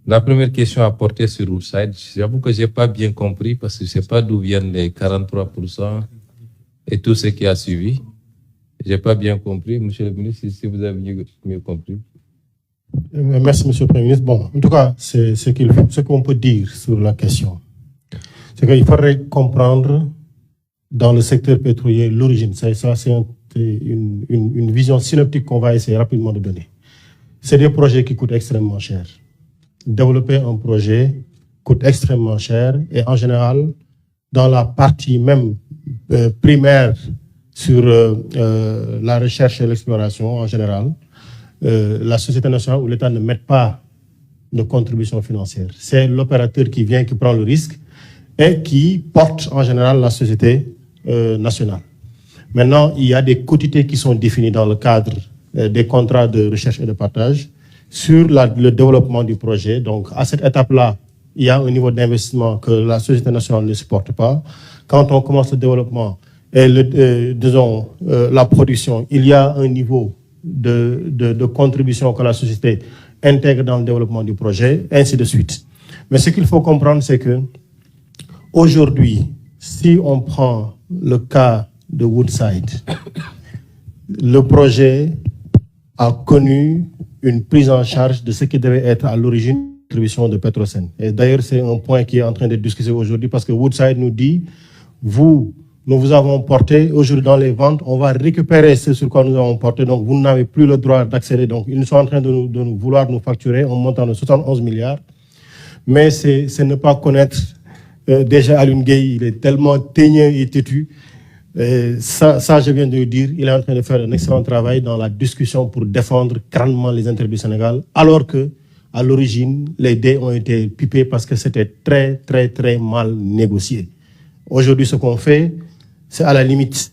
La première question a porté sur Woodside. J'avoue que je n'ai pas bien compris parce que je ne sais pas d'où viennent les 43% et tout ce qui a suivi. Je n'ai pas bien compris. Monsieur le ministre, si vous avez mieux compris. Merci, monsieur le Premier ministre. Bon, en tout cas, ce qu'on peut dire sur la question, c'est qu'il faudrait comprendre dans le secteur pétrolier l'origine. Ça c'est une vision synoptique qu'on va essayer rapidement de donner. C'est des projets qui coûtent extrêmement cher. Développer un projet coûte extrêmement cher et en général, dans la partie même primaire sur la recherche et l'exploration en général, la société nationale ou l'État ne met pas de contribution financière. C'est l'opérateur qui vient, qui prend le risque et qui porte en général la société nationale. Maintenant, il y a des quotités qui sont définies dans le cadre des contrats de recherche et de partage sur le développement du projet. Donc, à cette étape-là, il y a un niveau d'investissement que la société nationale ne supporte pas. Quand on commence le développement et la production, il y a un niveau de contribution que la société intègre dans le développement du projet, ainsi de suite. Mais ce qu'il faut comprendre, c'est que aujourd'hui, si on prend le cas de Woodside, le projet a connu une prise en charge de ce qui devait être à l'origine de la contribution de Petrosen. Et d'ailleurs, c'est un point qui est en train d'être discuté aujourd'hui parce que Woodside nous dit, nous vous avons porté aujourd'hui dans les ventes, on va récupérer ce sur quoi nous avons porté, donc vous n'avez plus le droit d'accéder. Donc ils sont en train de vouloir nous facturer en montant de 71 milliards. Mais c'est ne pas connaître déjà Alioune Gueye, il est tellement teigneux et têtu. Ça, je viens de le dire, il est en train de faire un excellent travail dans la discussion pour défendre crânement les intérêts du Sénégal, alors que à l'origine, les dés ont été pipés parce que c'était très, très, très mal négocié. Aujourd'hui, ce qu'on fait, c'est à la limite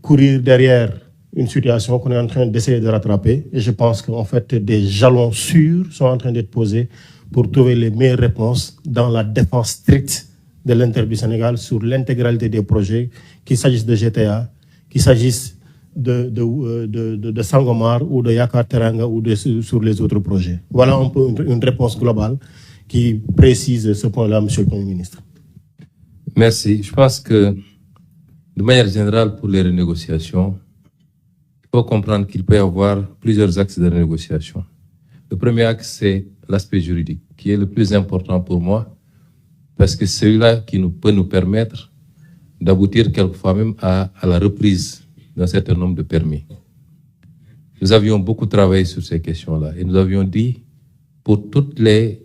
courir derrière une situation qu'on est en train d'essayer de rattraper. Et je pense qu'en fait, des jalons sûrs sont en train d'être posés pour trouver les meilleures réponses dans la défense stricte de l'intérêt du Sénégal sur l'intégralité des projets, qu'il s'agisse de GTA, qu'il s'agisse de Sangomar ou de Yakar Teranga ou sur les autres projets. Voilà un peu une réponse globale qui précise ce point-là, monsieur le Premier ministre. Merci. Je pense que, de manière générale, pour les renégociations, il faut comprendre qu'il peut y avoir plusieurs axes de renégociation. Le premier axe, c'est l'aspect juridique, qui est le plus important pour moi, parce que c'est celui-là qui peut nous permettre d'aboutir quelquefois même à la reprise d'un certain nombre de permis. Nous avions beaucoup travaillé sur ces questions-là et nous avions dit, pour tous les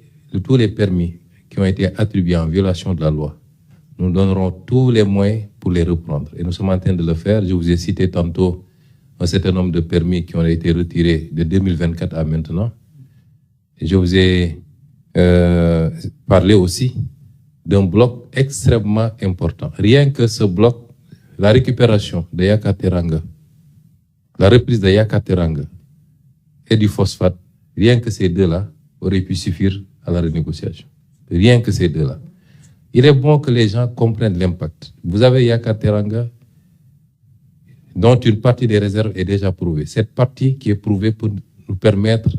permis qui ont été attribués en violation de la loi, nous donnerons tous les moyens pour les reprendre. Et nous sommes en train de le faire. Je vous ai cité tantôt un certain nombre de permis qui ont été retirés de 2024 à maintenant. Et je vous ai parlé aussi d'un bloc extrêmement important. Rien que ce bloc, la récupération de Yakateranga, la reprise de Yakateranga et du phosphate, rien que ces deux-là auraient pu suffire à la renégociation. Rien que ces deux-là. Il est bon que les gens comprennent l'impact. Vous avez Yakateranga, dont une partie des réserves est déjà prouvée. Cette partie qui est prouvée pour nous permettre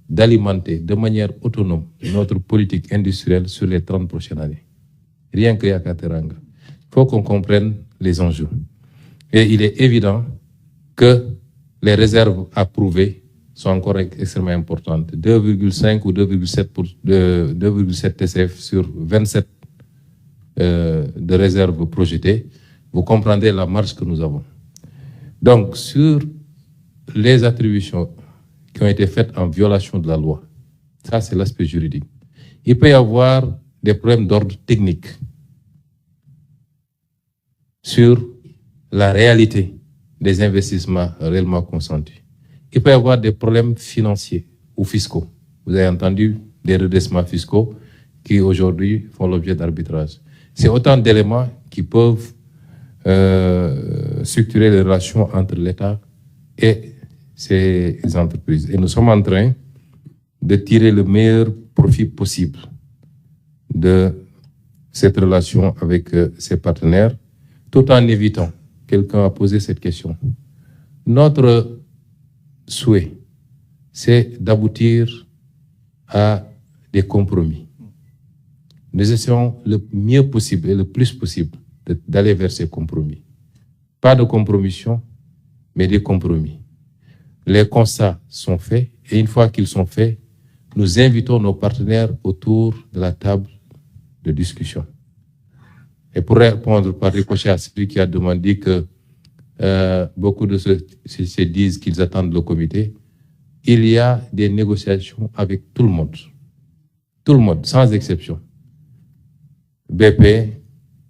d'alimenter de manière autonome notre politique industrielle sur les 30 prochaines années. Rien que Yakateranga. Il faut qu'on comprenne les enjeux. Et il est évident que les réserves à prouver sont encore extrêmement importantes. 2,5 ou 2,7 TCF sur 27 de réserves projetées. Vous comprendrez la marge que nous avons. Donc, sur les attributions qui ont été faites en violation de la loi, ça c'est l'aspect juridique. Il peut y avoir des problèmes d'ordre technique sur la réalité des investissements réellement consentis. Il peut y avoir des problèmes financiers ou fiscaux. Vous avez entendu des redressements fiscaux qui aujourd'hui font l'objet d'arbitrage. C'est autant d'éléments qui peuvent structurer les relations entre l'État et ces entreprises. Et nous sommes en train de tirer le meilleur profit possible de cette relation avec ses partenaires, tout en évitant, quelqu'un a posé cette question. Notre souhait, c'est d'aboutir à des compromis. Nous essayons le mieux possible et le plus possible d'aller vers ces compromis. Pas de compromission, mais des compromis. Les constats sont faits et une fois qu'ils sont faits, nous invitons nos partenaires autour de la table de discussion. Et pour répondre par ricochet à celui qui a demandé que beaucoup de ceux se disent qu'ils attendent le comité, il y a des négociations avec tout le monde, sans exception. BP,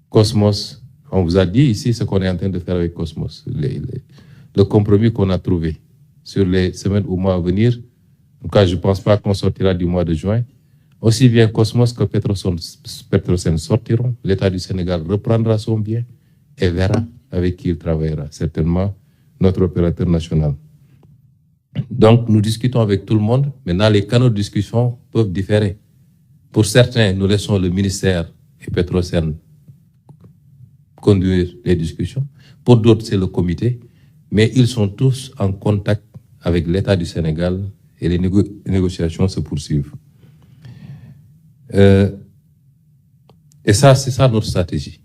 Cosmos, on vous a dit ici ce qu'on est en train de faire avec Cosmos, le compromis qu'on a trouvé sur les semaines ou mois à venir. En tout cas, je ne pense pas qu'on sortira du mois de juin. Aussi bien Cosmos que Petrosen sortiront. L'État du Sénégal reprendra son bien et verra avec qui il travaillera, certainement notre opérateur national. Donc, nous discutons avec tout le monde. Maintenant, les canaux de discussion peuvent différer. Pour certains, nous laissons le ministère et Petrosen conduire les discussions. Pour d'autres, c'est le comité. Mais ils sont tous en contact avec l'État du Sénégal et les négociations se poursuivent. Et ça, c'est ça notre stratégie.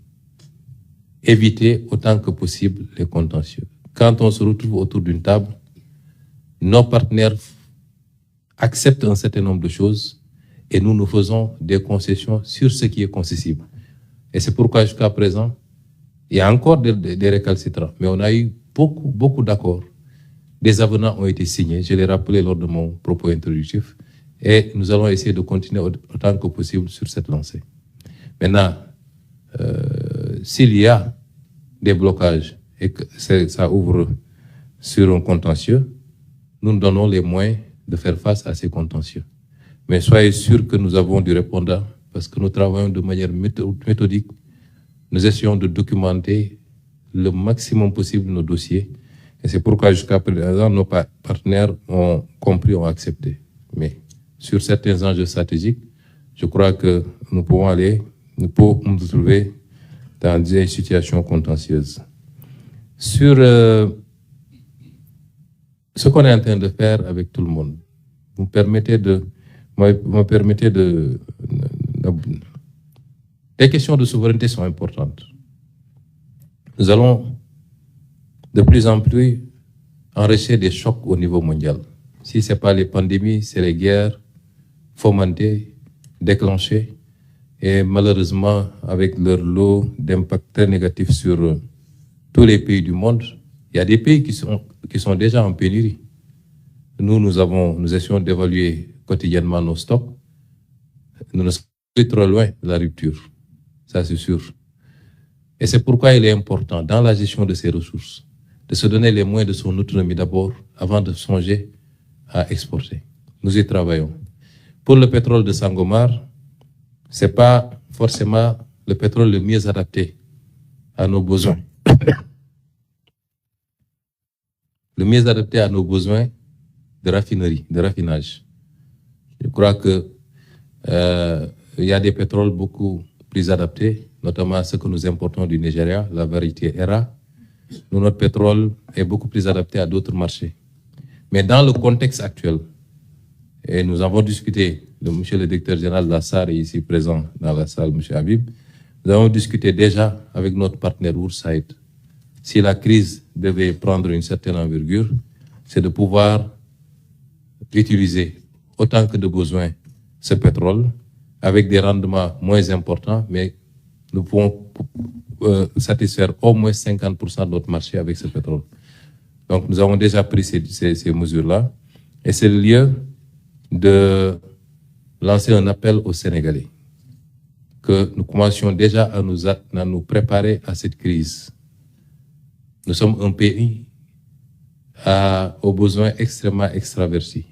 Éviter autant que possible les contentieux. Quand on se retrouve autour d'une table, nos partenaires acceptent un certain nombre de choses et nous faisons des concessions sur ce qui est concessible. Et c'est pourquoi jusqu'à présent, il y a encore des récalcitrants, mais on a eu beaucoup d'accords. Des avenants ont été signés, je l'ai rappelé lors de mon propos introductif, et nous allons essayer de continuer autant que possible sur cette lancée. Maintenant, s'il y a des blocages et que ça ouvre sur un contentieux, nous nous donnons les moyens de faire face à ces contentieux. Mais soyez sûrs que nous avons du répondant parce que nous travaillons de manière méthodique. Nous essayons de documenter le maximum possible nos dossiers. Et c'est pourquoi jusqu'à présent, nos partenaires ont compris, ont accepté. Mais sur certains enjeux stratégiques, je crois que nous pouvons nous trouver dans des situations contentieuses. Sur ce qu'on est en train de faire avec tout le monde, me permettez de les questions de souveraineté sont importantes. Nous allons de plus en plus enrichir des chocs au niveau mondial. Si ce n'est pas les pandémies, c'est les guerres fomentées, déclenchées, et malheureusement, avec leur lot d'impact très négatif sur tous les pays du monde, il y a des pays qui sont déjà en pénurie. Nous essayons d'évaluer quotidiennement nos stocks. Nous ne sommes plus trop loin de la rupture, ça c'est sûr. Et c'est pourquoi il est important, dans la gestion de ces ressources, de se donner les moyens de son autonomie d'abord, avant de songer à exporter. Nous y travaillons. Pour le pétrole de Sangomar, ce n'est pas forcément le pétrole le mieux adapté à nos besoins. Le mieux adapté à nos besoins de raffinerie, de raffinage. Je crois que il y a des pétroles beaucoup plus adaptés, notamment ceux que nous importons du Nigeria, la variété ERA. Notre pétrole est beaucoup plus adapté à d'autres marchés. Mais dans le contexte actuel, et nous avons discuté, monsieur le directeur général de la SAR est ici présent dans la salle, monsieur Habib, nous avons discuté déjà avec notre partenaire Woodside. Si la crise devait prendre une certaine envergure, c'est de pouvoir utiliser autant que de besoin ce pétrole avec des rendements moins importants, mais nous pouvons satisfaire au moins 50% de notre marché avec ce pétrole. Donc nous avons déjà pris ces mesures-là et c'est le lieu de lancer un appel aux Sénégalais que nous commencions déjà à nous préparer à cette crise. Nous sommes un pays aux besoins extrêmement extravertis.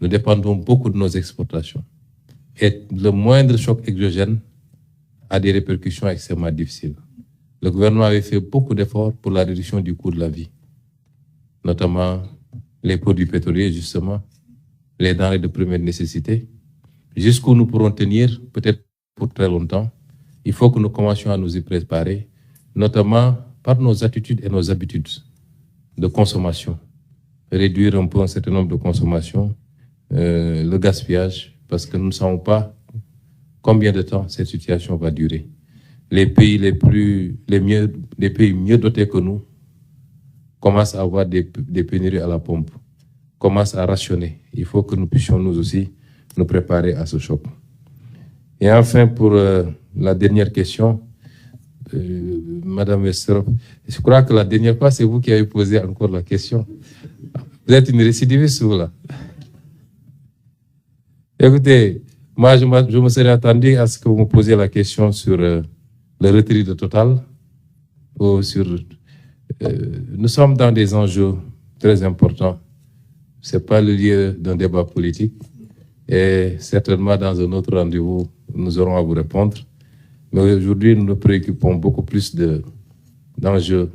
Nous dépendons beaucoup de nos exportations. Et le moindre choc exogène a des répercussions extrêmement difficiles. Le gouvernement avait fait beaucoup d'efforts pour la réduction du coût de la vie, notamment les produits pétroliers, justement, les denrées de première nécessité. Jusqu'où nous pourrons tenir, peut-être pour très longtemps, il faut que nous commencions à nous y préparer, notamment par nos attitudes et nos habitudes de consommation. Réduire un peu un certain nombre de consommations, le gaspillage, parce que nous ne savons pas combien de temps cette situation va durer. Les pays les pays mieux dotés que nous commencent à avoir des pénuries à la pompe, commencent à rationner. Il faut que nous puissions nous aussi nous préparer à ce choc. Et enfin, pour la dernière question, Madame Westerhoff, je crois que la dernière fois, c'est vous qui avez posé encore la question. Vous êtes une récidiviste, vous, là. Écoutez, moi, je me serais attendu à ce que vous me posiez la question sur le retrait de Total. Ou sur, nous sommes dans des enjeux très importants. Ce n'est pas le lieu d'un débat politique. Et certainement, dans un autre rendez-vous, nous aurons à vous répondre. Mais aujourd'hui, nous nous préoccupons beaucoup plus d'enjeux.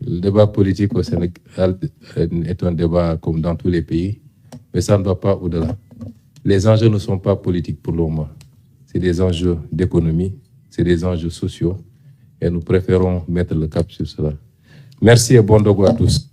Le débat politique au Sénégal est un débat comme dans tous les pays, mais ça ne va pas au-delà. Les enjeux ne sont pas politiques pour le moment. C'est des enjeux d'économie, c'est des enjeux sociaux, et nous préférons mettre le cap sur cela. Merci et bon dogo à tous.